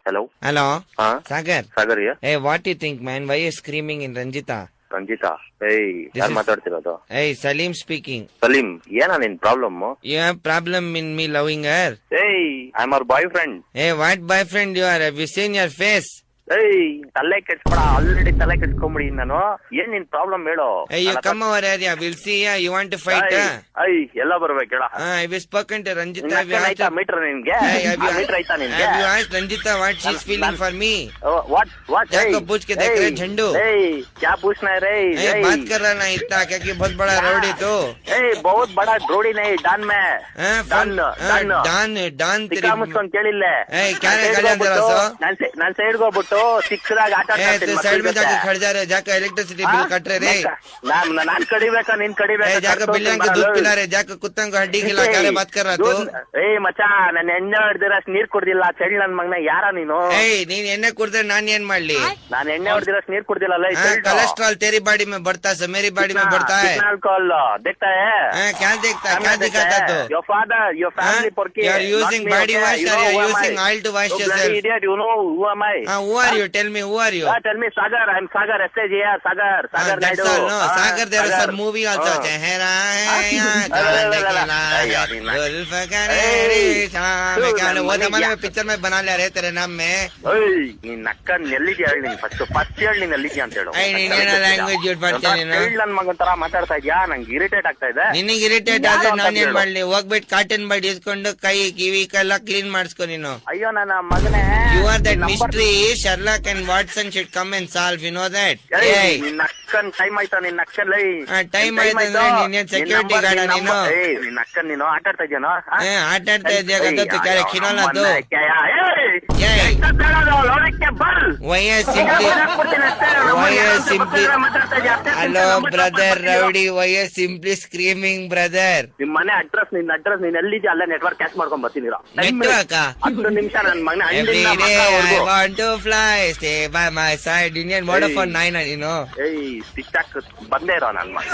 Hello. Hello. Sagar. Sagar. here. Hey, what do you think, man? Why you screaming in Ranjita? Ranjita. ಯಾರು ಮಾತಾಡ್ತಿರೋದು? Hey, Salim speaking. Salim, ಏನ ನಿನ್ problem? You have problem in me loving her? I am ಅವರ್ boyfriend. Hey, what boyfriend you are? Have you seen your face? ತಲೆ ಕೆಡ್ಸ್ಕೊಡ, already ತಲೆ ಕೆಡ್ಸ್ಕೊಂಬಿಡಿ ನಾನು. ಏನ್ ನಿನ್ ಪ್ರಾಬ್ಲಮ್ ಹೇಳು? Hey, you come over area. We'll see ya. You want to fight? ಎಲ್ಲ ಬರ್ಬೇಕು ಹೇಳ. Have you spoken to Ranjita? ಆಯ್ತಾ ಮೀಟರ್ ನಿನ್ಗೆ? ಮೀಟರ್ ಆಯ್ತಾ ನಿನ್ಗೆ? Have you asked Ranjita what she's feeling for me? What? जाको पूछ के देख रहे झंडू. क्या पूछना है रे? बात कर रहा ना इतना क्या कि बहुत बड़ा रौडी तो. बहुत बड़ा रोडी नहीं, डान में. डान तेरी मुझको ಕೇಳಿಲ್ಲ. क्या ನಾನ್ ಸೈಡ್ಗೆ ಹೋಗ್ಬಿಟ್ಟು ಸಿಕ್ಸ್ದಾಗ ಆಟ साइड में जाके खड़ जा रहे, जाके इलेक्ट्रिसिटी बिल कट रहे. ನಾನ್ ಕಡಿಬೇಕಾ ನೀನ್ ಕಡಿಬೇಕಾ? जाके बिल्लियों को दूध पिला रहे, जाके कुत्तों को हड्डी खिला क्या बात कर रहा तू? ಮಚ್ಚ, ನನ್ ಎಣ್ಣೆ ಹೊಡೆದಿರಷ್ಟು ನೀರ್ ಕುಡ್ದಿಲ್ಲ ಚಳಿ ನನ್ ಮಗನ. ಯಾರ ನೀನು? ನೀನ್ ಎಣ್ಣೆ ಕುಡ್ದ್ರೆ ನಾನ್ ಏನ್ ಮಾಡ್ಲಿ? ನಾನ್ ಎಣ್ಣೆ ಹೊಡೆದಿರಷ್ಟು ನೀರ್ ಕುಡ್ದಿಲ್ಲ. कोलेस्ट्रॉल तेरी बॉडी में बढ़ता है, मेरी बॉडी में बढ़ता है. अल्कोहल देखता है? क्या देखता है? क्या दिखाता है? तो your father, your family, porky. You are using body wash or you are using oil to wash yourself? Idiot, you know who am I? Who are you? Tell me, who are you? Tell me, Sagar. I'm Sagar. SAG here. Sagar That's Naidu. all, no? Sagar, there is a movie also. Chehra वो जमाने में picture में बना ले रहे तेरे नाम में. ನೀನ್ ನಕ್ಕನ್ ಎಲ್ಲಿದ್ಯಾ ಹೇಳಿ? ನೀನ್ ಫಸ್ಟ್ ಹೇಳಿ ನೀನ್ ಎಲ್ಲಿದ್ಯಾ ಅಂತ ಹೇಳು. ನೀನೇನೋ ಲ್ಯಾಂಗ್ವೇಜ್ ಯೂಸ್ ಮಾಡ್ತೀನಿ ನೀನು. ನನ್ ಮಗನ್ ತರ ಮಾತಾಡ್ತಾ ಇದ್ಯಾ? ನಂಗೆ ಇರಿಟೇಟ್ ಆಗ್ತಾ ಇದೆ. ನಿನಗೆ ಇರಿಟೇಟ್ ಆದ್ರೆ ನಾನ್ ಏನ್ ಮಾಡ್ಲಿ? ಹೋಗ್ಬಿಟ್ಟು ಕಾಟನ್ ಬಡ್ ಇಸ್ಕೊಂಡು ಕೈ ಕಿವಿ ಎಲ್ಲ ಕ್ಲೀನ್ ಮಾಡಿಸ್ಕೊ ನೀನು. ಅಯ್ಯೋ ನನ್ನ ಮಗನೇ, You are that mystery Sherlock and Watson should come and solve, you know that? ನಿನ್ ನಕ್ಕನ್ ಟೈಮ್ ಆಯ್ತಾ? ನಿನ್ ನಕ್ಕನ್ ಟೈಮ್ ಆಯ್ತಾ? ನೀನ್ ಸೆಕ್ಯೂರಿಟಿ ಗಾರ್ಡ್ ನೀನು? ನಿನ್ ನಕ್ಕನ್ ನೀನು ಆಟ ಆಡ್ತಾ ಇದ್ಯಾನೋ? ಆಟ ಆಡ್ತಾ ಇದ್ಯಾ? ಗೊತ್ತು ಖಿನೋಲದ್ದು. Hello brother Rowdy, why you simply screaming brother? ನಿಮ್ ಮನೆ ಅಡ್ರೆಸ್, ನಿನ್ ಅಡ್ರೆಸ್ ನೀನ್ ಎಲ್ಲಿದ್ಯಾ ಅಲ್ಲೇ ನೆಟ್ವರ್ಕ್ ಕ್ಯಾಚ್ ಮಾಡ್ಕೊಂಡ್ ಬರ್ತೀನಿ. ನೆಟ್ವರ್ಕ್ 10 ನಿಮಿಷ ನನ್ ಮಗನ. Every day I want to fly, stay by my side. Indian Vodafone 9, you know. Stick ಬಂದೇ ಇರೋ ನನ್ ಮಗ.